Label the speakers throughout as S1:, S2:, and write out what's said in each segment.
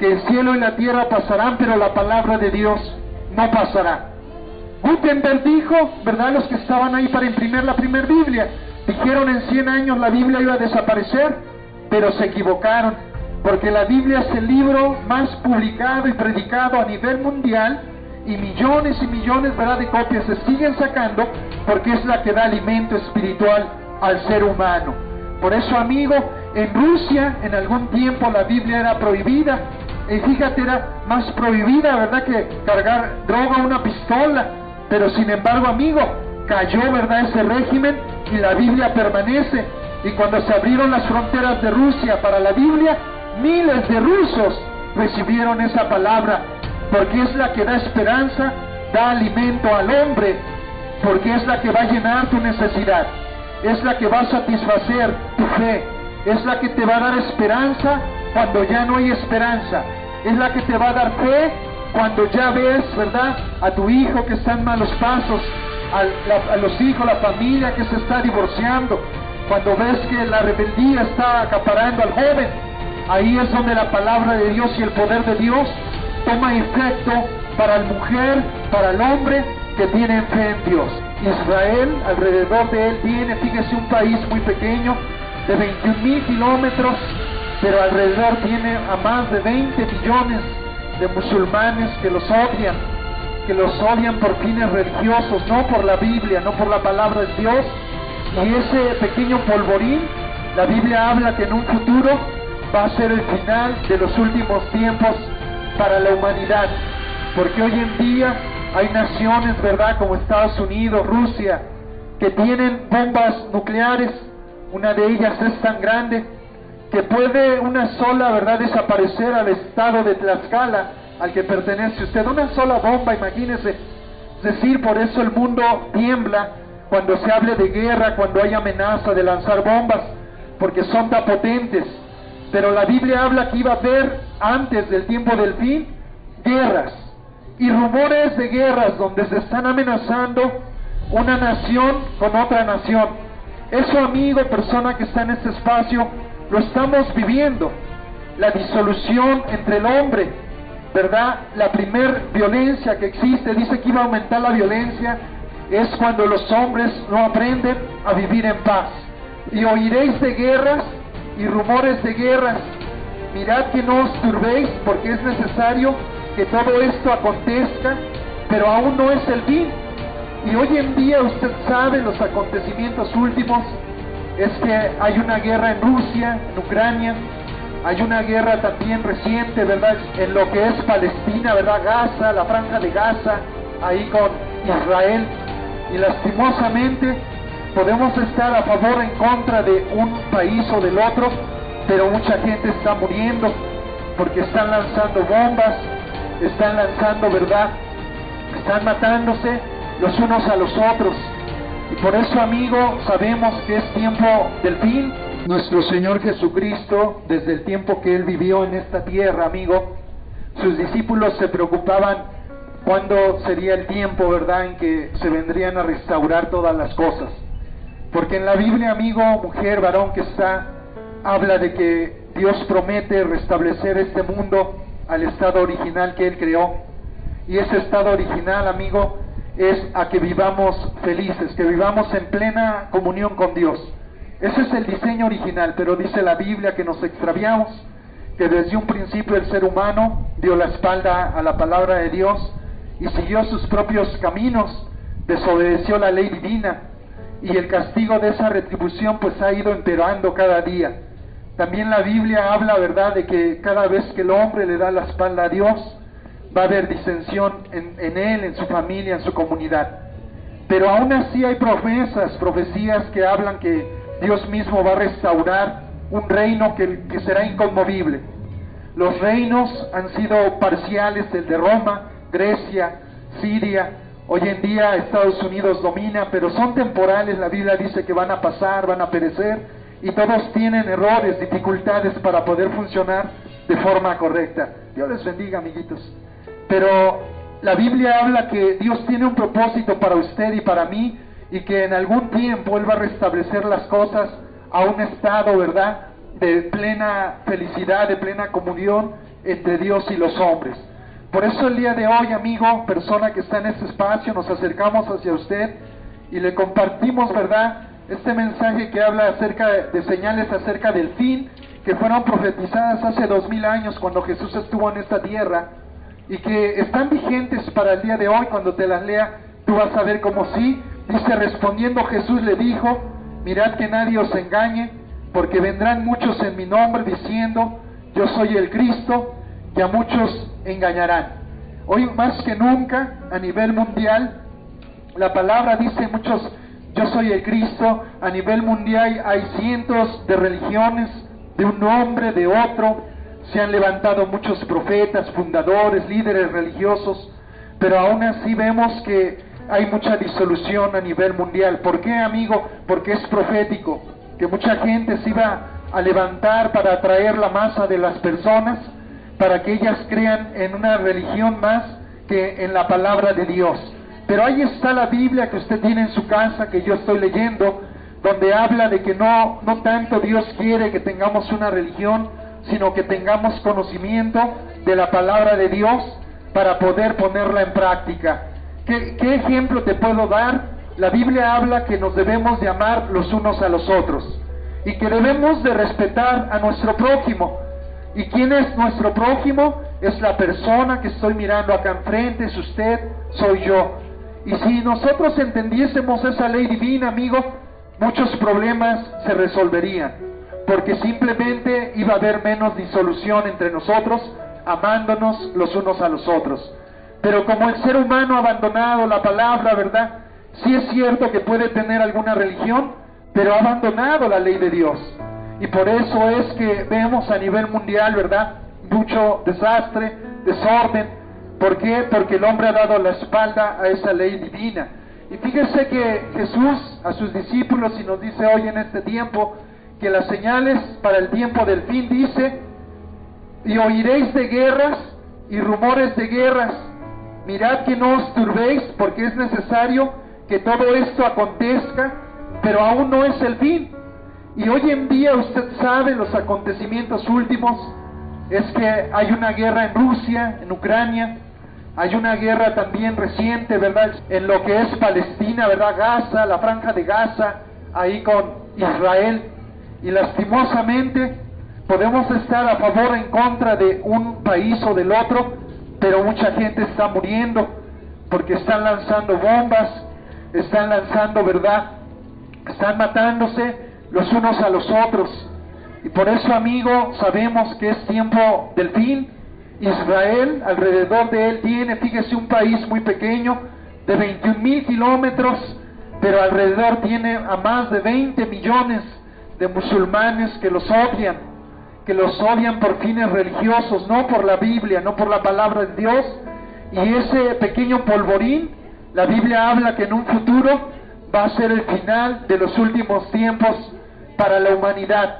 S1: que el cielo y la tierra pasarán, pero la palabra de Dios no pasará. Gutenberg dijo, ¿verdad? Los que estaban ahí para imprimir la primera Biblia, dijeron en 100 años la Biblia iba a desaparecer, pero se equivocaron, porque la Biblia es el libro más publicado y predicado a nivel mundial, y millones, ¿verdad?, de copias se siguen sacando, porque es la que da alimento espiritual al ser humano. Por eso, amigo, en Rusia en algún tiempo la Biblia era prohibida, y fíjate, era más prohibida, ¿verdad?, que cargar droga o una pistola, pero sin embargo, amigo, cayó, ¿verdad?, ese régimen, y la Biblia permanece. Y cuando se abrieron las fronteras de Rusia para la Biblia, miles de rusos recibieron esa palabra, porque es la que da esperanza, da alimento al hombre, porque es la que va a llenar tu necesidad, es la que va a satisfacer tu fe, es la que te va a dar esperanza cuando ya no hay esperanza, es la que te va a dar fe cuando ya ves, ¿verdad?, a tu hijo que está en malos pasos, a los hijos, la familia que se está divorciando, cuando ves que la rebeldía está acaparando al joven. Ahí es donde la palabra de Dios y el poder de Dios toma efecto para la mujer, para el hombre que tienen fe en Dios. Israel, alrededor de él tiene, fíjese, un país muy pequeño, de 21,000 kilómetros, pero alrededor tiene a más de 20 millones de musulmanes que los odian por fines religiosos, no por la Biblia, no por la palabra de Dios. Y ese pequeño polvorín, la Biblia habla que en un futuro va a ser el final de los últimos tiempos para la humanidad, porque hoy en día hay naciones, ¿verdad?, como Estados Unidos, Rusia, que tienen bombas nucleares. Una de ellas es tan grande que puede una sola, ¿verdad?, desaparecer al estado de Tlaxcala, al que pertenece usted. Una sola bomba, imagínese. Es decir, por eso el mundo tiembla cuando se hable de guerra, cuando hay amenaza de lanzar bombas, porque son tan potentes. Pero la Biblia habla que iba a haber, antes del tiempo del fin, guerras y rumores de guerras donde se están amenazando una nación con otra nación. Eso, amigo, persona que está en este espacio, lo estamos viviendo. La disolución entre el hombre, ¿verdad? La primer violencia que existe, dice que iba a aumentar la violencia, es cuando los hombres no aprenden a vivir en paz. Y oiréis de guerras y rumores de guerras. Mirad que no os turbéis, porque es necesario que todo esto acontezca, pero aún no es el fin. Y hoy en día usted sabe los acontecimientos últimos, es que hay una guerra en Rusia, en Ucrania, hay una guerra también reciente, ¿verdad?, en lo que es Palestina, ¿verdad?, Gaza, la franja de Gaza, ahí con Israel. Y lastimosamente podemos estar a favor o en contra de un país o del otro, pero mucha gente está muriendo porque están lanzando bombas, están lanzando, ¿verdad?, están matándose los unos a los otros. Y por eso, amigo, sabemos que es tiempo del fin. Nuestro Señor Jesucristo, desde el tiempo que Él vivió en esta tierra, amigo, sus discípulos se preocupaban cuándo sería el tiempo, ¿verdad?, en que se vendrían a restaurar todas las cosas. Porque en la Biblia, amigo, mujer, varón que está, habla de que Dios promete restablecer este mundo al estado original que Él creó. Y ese estado original, amigo, es a que vivamos felices, que vivamos en plena comunión con Dios. Ese es el diseño original, pero dice la Biblia que nos extraviamos, que desde un principio el ser humano dio la espalda a la palabra de Dios y siguió sus propios caminos, desobedeció la ley divina, y el castigo de esa retribución pues ha ido empeorando cada día. También la Biblia habla, ¿verdad?, de que cada vez que el hombre le da la espalda a Dios, va a haber disensión en él, en su familia, en su comunidad. Pero aún así hay profecías que hablan que Dios mismo va a restaurar un reino que será inconmovible. Los reinos han sido parciales, el de Roma, Grecia, Siria. Hoy en día Estados Unidos domina, pero son temporales. La Biblia dice que van a pasar, van a perecer, y todos tienen errores, dificultades para poder funcionar de forma correcta. Dios les bendiga, amiguitos. Pero la Biblia habla que Dios tiene un propósito para usted y para mí, y que en algún tiempo Él va a restablecer las cosas a un estado, ¿verdad?, de plena felicidad, de plena comunión, entre Dios y los hombres. Por eso el día de hoy, amigo, persona que está en este espacio, nos acercamos hacia usted y le compartimos, ¿verdad?, este mensaje que habla acerca de señales acerca del fin, que fueron profetizadas hace 2000 años cuando Jesús estuvo en esta tierra, y que están vigentes para el día de hoy. Cuando te las lea, tú vas a ver como sí. Dice: respondiendo Jesús le dijo: mirad que nadie os engañe, porque vendrán muchos en mi nombre diciendo: yo soy el Cristo, y a muchos engañarán. Hoy más que nunca, a nivel mundial, la palabra dice muchos: yo soy el Cristo. A nivel mundial hay cientos de religiones, de un nombre, de otro. Se han levantado muchos profetas, fundadores, líderes religiosos, pero aún así vemos que hay mucha disolución a nivel mundial. ¿Por qué, amigo? Porque es profético, que mucha gente se iba a levantar para atraer la masa de las personas, para que ellas crean en una religión más que en la palabra de Dios. Pero ahí está la Biblia que usted tiene en su casa, que yo estoy leyendo, donde habla de que no tanto Dios quiere que tengamos una religión, sino que tengamos conocimiento de la palabra de Dios para poder ponerla en práctica. ¿Qué ejemplo te puedo dar? La Biblia habla que nos debemos de amar los unos a los otros y que debemos de respetar a nuestro prójimo. ¿Y quién es nuestro prójimo? Es la persona que estoy mirando acá enfrente, es usted, soy yo. Y si nosotros entendiésemos esa ley divina, amigo, muchos problemas se resolverían, porque simplemente iba a haber menos disolución entre nosotros, amándonos los unos a los otros. Pero como el ser humano ha abandonado la palabra, ¿verdad? Sí es cierto que puede tener alguna religión, pero ha abandonado la ley de Dios. Y por eso es que vemos a nivel mundial, ¿verdad?, mucho desastre, desorden. ¿Por qué? Porque el hombre ha dado la espalda a esa ley divina. Y fíjese que Jesús a sus discípulos, y nos dice hoy en este tiempo, que las señales para el tiempo del fin, dice: y oiréis de guerras y rumores de guerras. Mirad que no os turbéis, porque es necesario que todo esto acontezca, pero aún no es el fin. Y hoy en día usted sabe los acontecimientos últimos, es que hay una guerra en Rusia, en Ucrania, hay una guerra también reciente, ¿verdad?, en lo que es Palestina, ¿verdad?, Gaza, la franja de Gaza, ahí con Israel. Y lastimosamente podemos estar a favor o en contra de un país o del otro, pero mucha gente está muriendo porque están lanzando bombas, están lanzando, ¿verdad?, están matándose los unos a los otros. Y por eso, amigo, sabemos que es tiempo del fin. Israel, alrededor de él tiene, fíjese, un país muy pequeño de 21,000 kilómetros, pero alrededor tiene a más de 20 millones de musulmanes que los odian por fines religiosos, no por la Biblia, no por la palabra de Dios. Y ese pequeño polvorín, la Biblia habla que en un futuro va a ser el final de los últimos tiempos para la humanidad,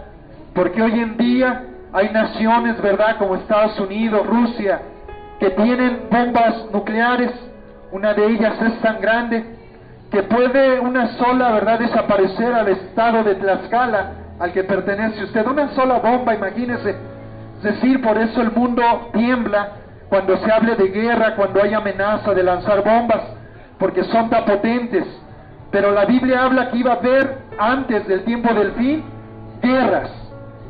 S1: porque hoy en día hay naciones, ¿verdad?, como Estados Unidos, Rusia, que tienen bombas nucleares. Una de ellas es tan grande que puede una sola, ¿verdad?, desaparecer al estado de Tlaxcala, al que pertenece usted. Una sola bomba, imagínese. Es decir, por eso el mundo tiembla cuando se hable de guerra, cuando hay amenaza de lanzar bombas, porque son tan potentes. Pero la Biblia habla que iba a haber, antes del tiempo del fin, guerras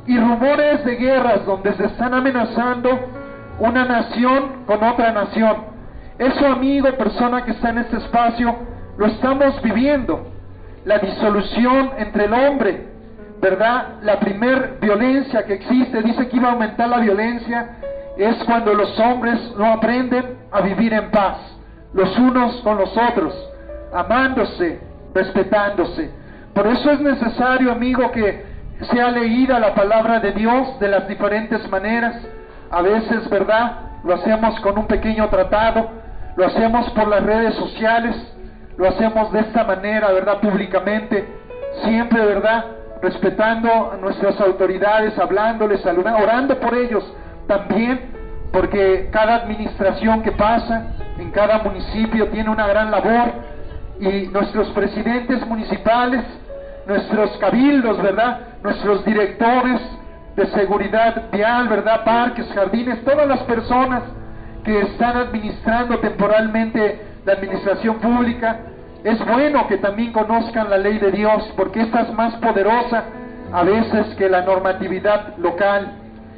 S1: y rumores de guerras donde se están amenazando una nación con otra nación. Eso, amigo, persona que está en este espacio, lo estamos viviendo. La disolución entre el hombre, ¿verdad? La primer violencia que existe, dice que iba a aumentar la violencia, es cuando los hombres no aprenden a vivir en paz, los unos con los otros, amándose, respetándose. Por eso es necesario, amigo, que sea leída la palabra de Dios de las diferentes maneras. A veces, ¿verdad?, lo hacemos con un pequeño tratado, lo hacemos por las redes sociales, lo hacemos de esta manera, ¿verdad?, públicamente, siempre, ¿verdad?, respetando a nuestras autoridades, hablándoles, saludando, orando por ellos también, porque cada administración que pasa en cada municipio tiene una gran labor, y nuestros presidentes municipales, nuestros cabildos, ¿verdad?, nuestros directores de seguridad vial, ¿verdad? Parques, jardines, todas las personas que están administrando temporalmente la administración pública, es bueno que también conozcan la ley de Dios, porque esta es más poderosa a veces que la normatividad local.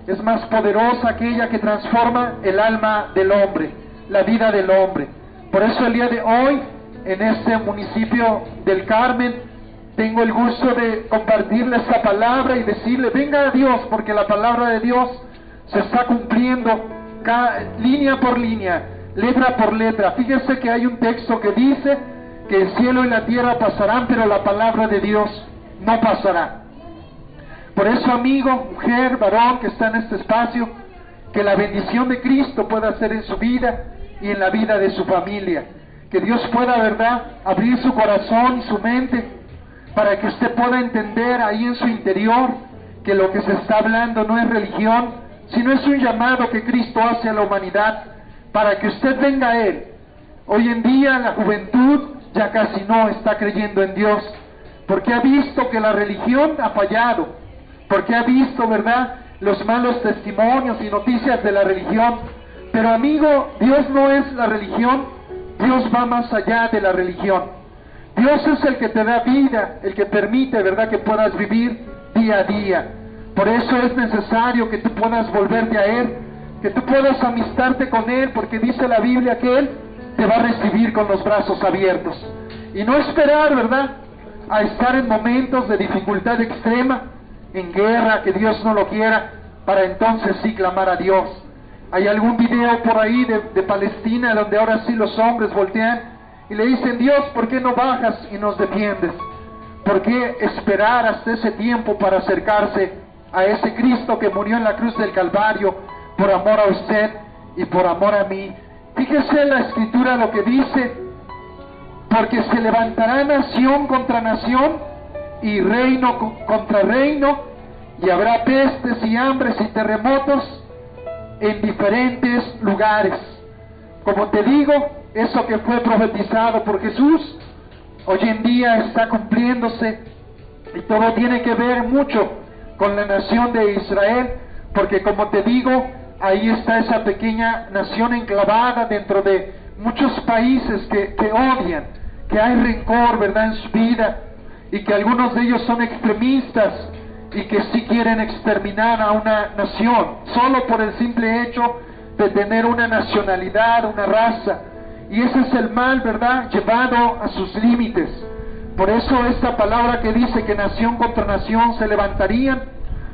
S1: Es más poderosa aquella que transforma el alma del hombre, la vida del hombre. Por eso el día de hoy, en este municipio del Carmen, tengo el gusto de compartirle esta palabra y decirle, venga a Dios, porque la palabra de Dios se está cumpliendo línea por línea, letra por letra. Fíjese que hay un texto que dice que el cielo y la tierra pasarán, pero la palabra de Dios no pasará. Por eso, amigo, mujer, varón que está en este espacio, que la bendición de Cristo pueda ser en su vida y en la vida de su familia. Que Dios pueda, ¿verdad?, abrir su corazón y su mente para que usted pueda entender ahí en su interior que lo que se está hablando no es religión, sino es un llamado que Cristo hace a la humanidad para que usted venga a Él. Hoy en día la juventud ya casi no está creyendo en Dios, porque ha visto que la religión ha fallado, porque ha visto, ¿verdad?, los malos testimonios y noticias de la religión. Pero amigo, Dios no es la religión, Dios va más allá de la religión. Dios es el que te da vida, el que permite, ¿verdad?, que puedas vivir día a día. Por eso es necesario que tú puedas volverte a Él, que tú puedas amistarte con Él, porque dice la Biblia que Él te va a recibir con los brazos abiertos. Y no esperar, ¿verdad?, a estar en momentos de dificultad extrema, en guerra, que Dios no lo quiera, para entonces sí clamar a Dios. Hay algún video por ahí de Palestina donde ahora sí los hombres voltean y le dicen, Dios, ¿por qué no bajas y nos defiendes? ¿Por qué esperar hasta ese tiempo para acercarse a ese Cristo que murió en la cruz del Calvario por amor a usted y por amor a mí? Fíjese en la Escritura lo que dice, porque se levantará nación contra nación y reino contra reino, y habrá pestes y hambres y terremotos en diferentes lugares. Como te digo, eso que fue profetizado por Jesús, hoy en día está cumpliéndose, y todo tiene que ver mucho con la nación de Israel, porque como te digo, ahí está esa pequeña nación enclavada dentro de muchos países que odian, que hay rencor, ¿verdad?, en su vida, y que algunos de ellos son extremistas y que sí quieren exterminar a una nación, solo por el simple hecho de tener una nacionalidad, una raza. Y ese es el mal, ¿verdad?, llevado a sus límites. Por eso esta palabra que dice que nación contra nación se levantarían,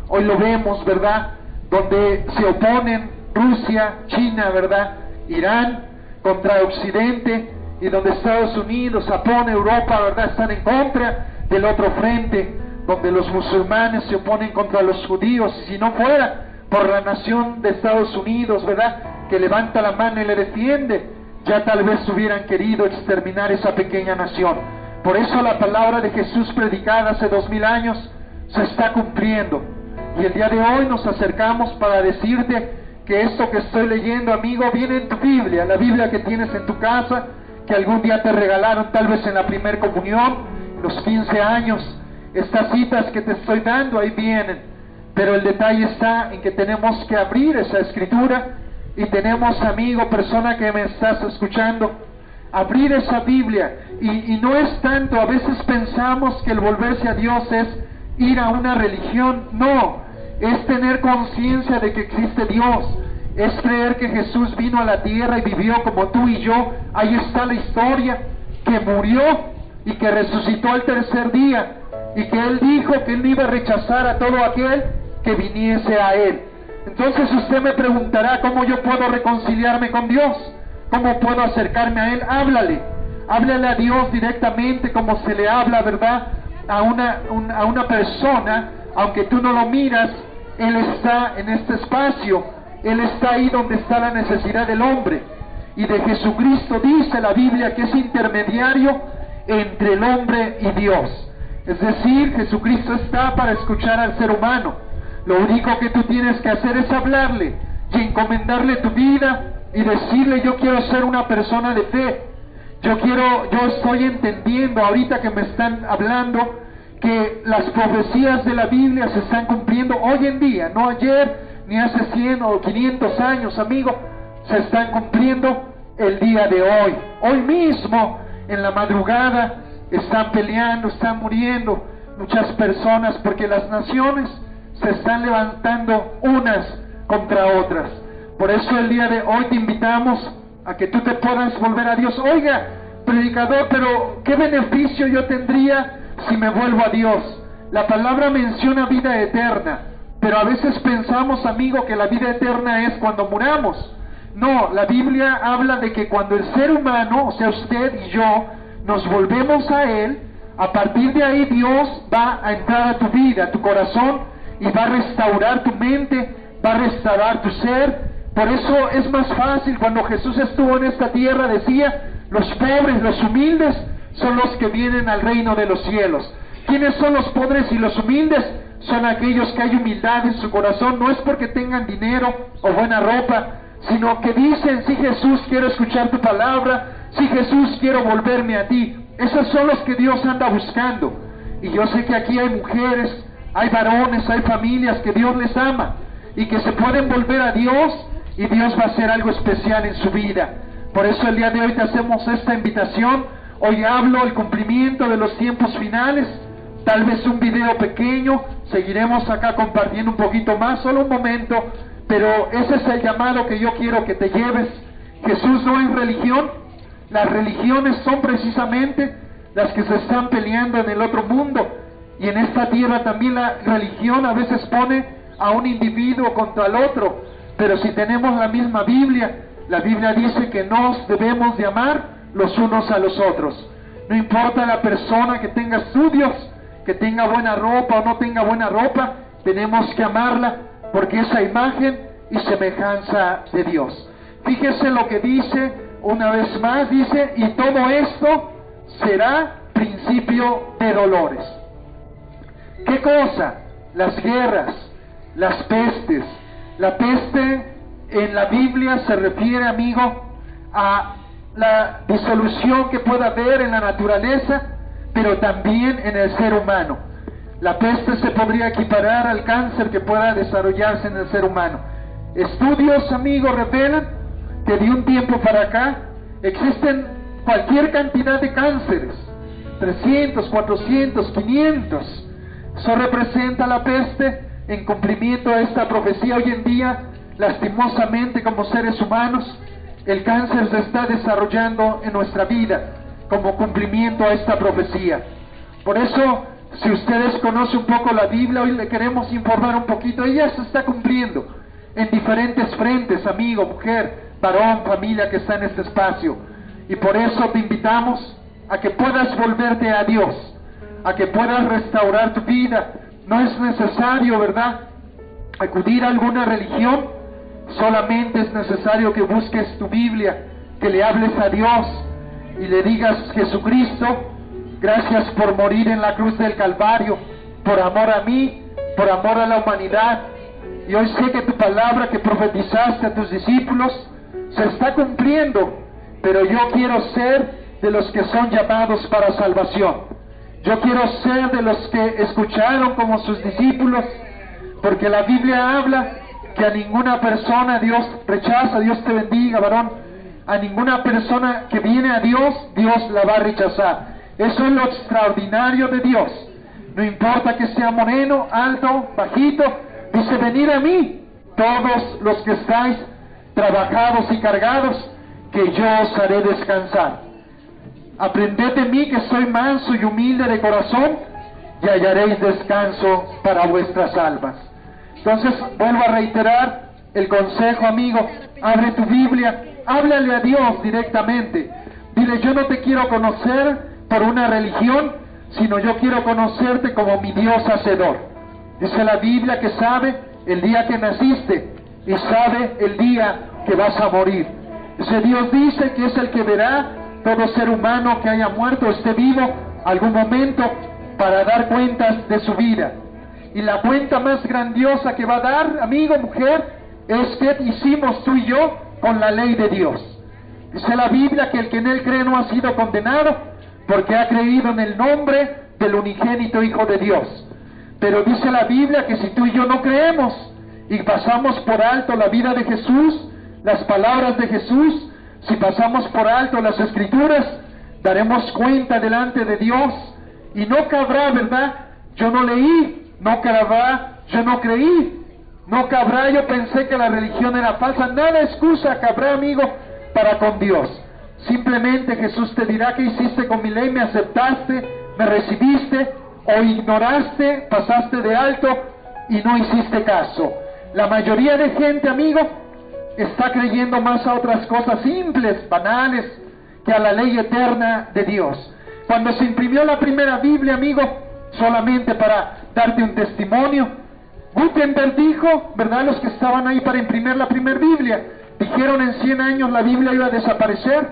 S1: hoy lo vemos, ¿verdad?, donde se oponen Rusia, China, ¿verdad?, Irán contra Occidente, y donde Estados Unidos, Japón, Europa, ¿verdad?, están en contra del otro frente, donde los musulmanes se oponen contra los judíos. Y si no fuera por la nación de Estados Unidos, ¿verdad?, que levanta la mano y le defiende, ya tal vez hubieran querido exterminar esa pequeña nación. Por eso la palabra de Jesús predicada hace 2000 años se está cumpliendo. Y el día de hoy nos acercamos para decirte que esto que estoy leyendo, amigo, viene en tu Biblia, la Biblia que tienes en tu casa, que algún día te regalaron tal vez en la primera comunión, los 15 años. Estas citas que te estoy dando ahí vienen, pero el detalle está en que tenemos que abrir esa escritura, y tenemos, amigo, persona que me estás escuchando, abrir esa Biblia. Y no es tanto, a veces pensamos que el volverse a Dios es ir a una religión. No, es tener conciencia de que existe Dios, es creer que Jesús vino a la tierra y vivió como tú y yo. Ahí está la historia, que murió y que resucitó al tercer día, y que Él dijo que Él iba a rechazar a todo aquel que viniese a Él. Entonces usted me preguntará, ¿cómo yo puedo reconciliarme con Dios? ¿Cómo puedo acercarme a Él? Háblale a Dios directamente, como se le habla, ¿verdad?, a una persona. Aunque tú no lo miras, Él está en este espacio, Él está ahí donde está la necesidad del hombre. Y de Jesucristo dice la Biblia que es intermediario entre el hombre y Dios. Es decir, Jesucristo está para escuchar al ser humano. Lo único que tú tienes que hacer es hablarle y encomendarle tu vida y decirle, yo quiero ser una persona de fe. Yo estoy entendiendo ahorita que me están hablando que las profecías de la Biblia se están cumpliendo hoy en día, no ayer, ni hace 100 o 500 años, amigo, se están cumpliendo el día de hoy. Hoy mismo, en la madrugada, están peleando, están muriendo muchas personas, porque las naciones se están levantando unas contra otras. Por eso el día de hoy te invitamos a que tú te puedas volver a Dios. Oiga, predicador, pero ¿qué beneficio yo tendría si me vuelvo a Dios? La palabra menciona vida eterna, pero a veces pensamos, amigo, que la vida eterna es cuando muramos. No, la Biblia habla de que cuando el ser humano, o sea usted y yo, nos volvemos a Él, a partir de ahí Dios va a entrar a tu vida, a tu corazón, y va a restaurar tu mente, va a restaurar tu ser. Por eso es más fácil. Cuando Jesús estuvo en esta tierra decía, los pobres, los humildes son los que vienen al reino de los cielos. ¿Quiénes son los pobres y los humildes? Son aquellos que hay humildad en su corazón, no es porque tengan dinero o buena ropa, sino que dicen, sí Jesús, quiero escuchar tu palabra, sí Jesús, quiero volverme a ti. Esos son los que Dios anda buscando. Y yo sé que aquí hay mujeres, hay varones, hay familias que Dios les ama y que se pueden volver a Dios, y Dios va a hacer algo especial en su vida. Por eso el día de hoy te hacemos esta invitación. Hoy hablo el cumplimiento de los tiempos finales, tal vez un video pequeño, seguiremos acá compartiendo un poquito más, solo un momento, pero ese es el llamado que yo quiero que te lleves. Jesús no es religión, las religiones son precisamente las que se están peleando en el otro mundo, y en esta tierra también la religión a veces pone a un individuo contra el otro, pero si tenemos la misma Biblia, la Biblia dice que nos debemos de amar los unos a los otros. No importa la persona que tenga estudios, que tenga buena ropa o no tenga buena ropa, tenemos que amarla, porque es a imagen y semejanza de Dios. Fíjese lo que dice una vez más, dice, y todo esto será principio de dolores. ¿Qué cosa? Las guerras, las pestes. La peste en la Biblia se refiere, amigo, a la disolución que pueda haber en la naturaleza, pero también en el ser humano. La peste se podría equiparar al cáncer que pueda desarrollarse en el ser humano. Estudios, amigos, revelan que de un tiempo para acá existen cualquier cantidad de cánceres, 300, 400, 500. Eso representa la peste en cumplimiento a esta profecía. Hoy en día, lastimosamente, como seres humanos, el cáncer se está desarrollando en nuestra vida como cumplimiento a esta profecía. Por eso, si ustedes conocen un poco la Biblia, hoy le queremos informar un poquito. Ella se está cumpliendo en diferentes frentes, amigo, mujer, varón, familia que está en este espacio. Y por eso te invitamos a que puedas volverte a Dios, a que puedas restaurar tu vida. No es necesario, ¿verdad?, acudir a alguna religión. Solamente es necesario que busques tu Biblia, que le hables a Dios y le digas: Jesucristo, gracias por morir en la cruz del Calvario, por amor a mí, por amor a la humanidad. Y hoy sé que tu palabra que profetizaste a tus discípulos se está cumpliendo, pero yo quiero ser de los que son llamados para salvación. Yo quiero ser de los que escucharon como sus discípulos, porque la Biblia habla que a ninguna persona Dios rechaza. Dios te bendiga, varón. A ninguna persona que viene a Dios, Dios la va a rechazar. Eso es lo extraordinario de Dios. No importa que sea moreno, alto, bajito. Dice: venid a mí, todos los que estáis trabajados y cargados, que yo os haré descansar. Aprended de mí, que soy manso y humilde de corazón, y hallaréis descanso para vuestras almas. Entonces, vuelvo a reiterar el consejo, amigo. Abre tu Biblia, háblale a Dios directamente. Dile: yo no te quiero conocer por una religión, sino yo quiero conocerte como mi Dios hacedor. Dice la Biblia que sabe el día que naciste y sabe el día que vas a morir. Dice: Dios dice que es el que verá todo ser humano que haya muerto o esté vivo algún momento para dar cuentas de su vida. Y la cuenta más grandiosa que va a dar, amigo, mujer, es que hicimos tú y yo con la ley de Dios. Dice la Biblia que el que en él cree no ha sido condenado, porque ha creído en el nombre del unigénito Hijo de Dios. Pero dice la Biblia que si tú y yo no creemos y pasamos por alto la vida de Jesús, las palabras de Jesús, si pasamos por alto las Escrituras, daremos cuenta delante de Dios y no cabrá, ¿verdad? Yo no leí, no cabrá, yo no creí, no cabrá, yo pensé que la religión era falsa. Nada excusa cabrá, amigo, para con Dios. Simplemente Jesús te dirá: ¿qué hiciste con mi ley? ¿Me aceptaste? ¿Me recibiste? ¿O ignoraste? ¿Pasaste de alto y no hiciste caso? La mayoría de gente, amigo, está creyendo más a otras cosas simples, banales, que a la ley eterna de Dios. Cuando se imprimió la primera Biblia, amigo, solamente para darte un testimonio, Gutenberg dijo, ¿verdad? Los que estaban ahí para imprimir la primera Biblia, dijeron en 100 años la Biblia iba a desaparecer,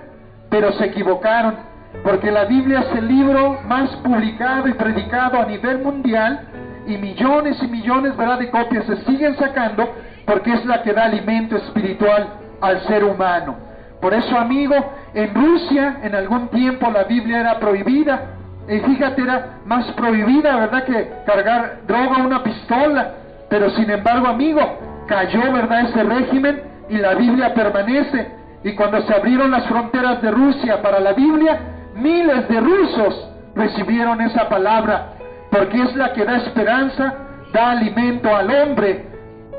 S1: pero se equivocaron, porque la Biblia es el libro más publicado y predicado a nivel mundial, y millones, ¿verdad?, de copias se siguen sacando, porque es la que da alimento espiritual al ser humano. Por eso, amigo, en Rusia en algún tiempo la Biblia era prohibida, y fíjate, era más prohibida, ¿verdad?, que cargar droga o una pistola. Pero sin embargo, amigo, cayó, ¿verdad?, ese régimen y la Biblia permanece. Y cuando se abrieron las fronteras de Rusia para la Biblia, miles de rusos recibieron esa palabra, porque es la que da esperanza, da alimento al hombre,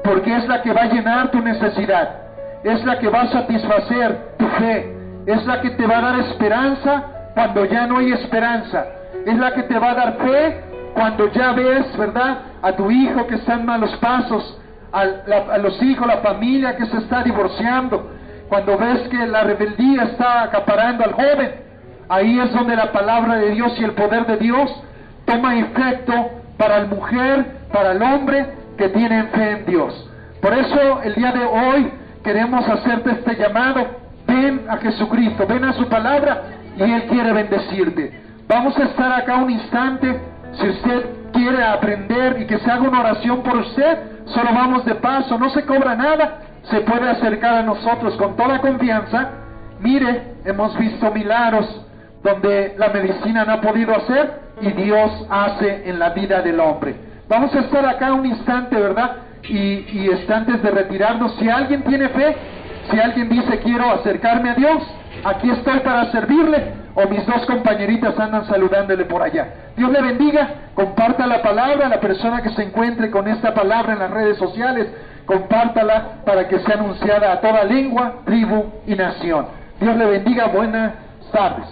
S1: porque es la que va a llenar tu necesidad, es la que va a satisfacer tu fe, es la que te va a dar esperanza cuando ya no hay esperanza, es la que te va a dar fe cuando ya ves, ¿verdad?, a tu hijo que está en malos pasos, a los hijos, la familia que se está divorciando, cuando ves que la rebeldía está acaparando al joven. Ahí es donde la palabra de Dios y el poder de Dios toma efecto para la mujer, para el hombre que tienen fe en Dios. Por eso el día de hoy queremos hacerte este llamado: ven a Jesucristo, ven a su palabra y Él quiere bendecirte. Vamos a estar acá un instante. Si usted quiere aprender y que se haga una oración por usted, solo vamos de paso, no se cobra nada, se puede acercar a nosotros con toda confianza. Mire, hemos visto milagros donde la medicina no ha podido hacer y Dios hace en la vida del hombre. Vamos a estar acá un instante, ¿verdad? Y antes de retirarnos, si alguien tiene fe, si alguien dice quiero acercarme a Dios, aquí estoy para servirle, o mis dos compañeritas andan saludándole por allá. Dios le bendiga, comparta la palabra a la persona que se encuentre con esta palabra en las redes sociales, compártala para que sea anunciada a toda lengua, tribu y nación. Dios le bendiga, buenas tardes.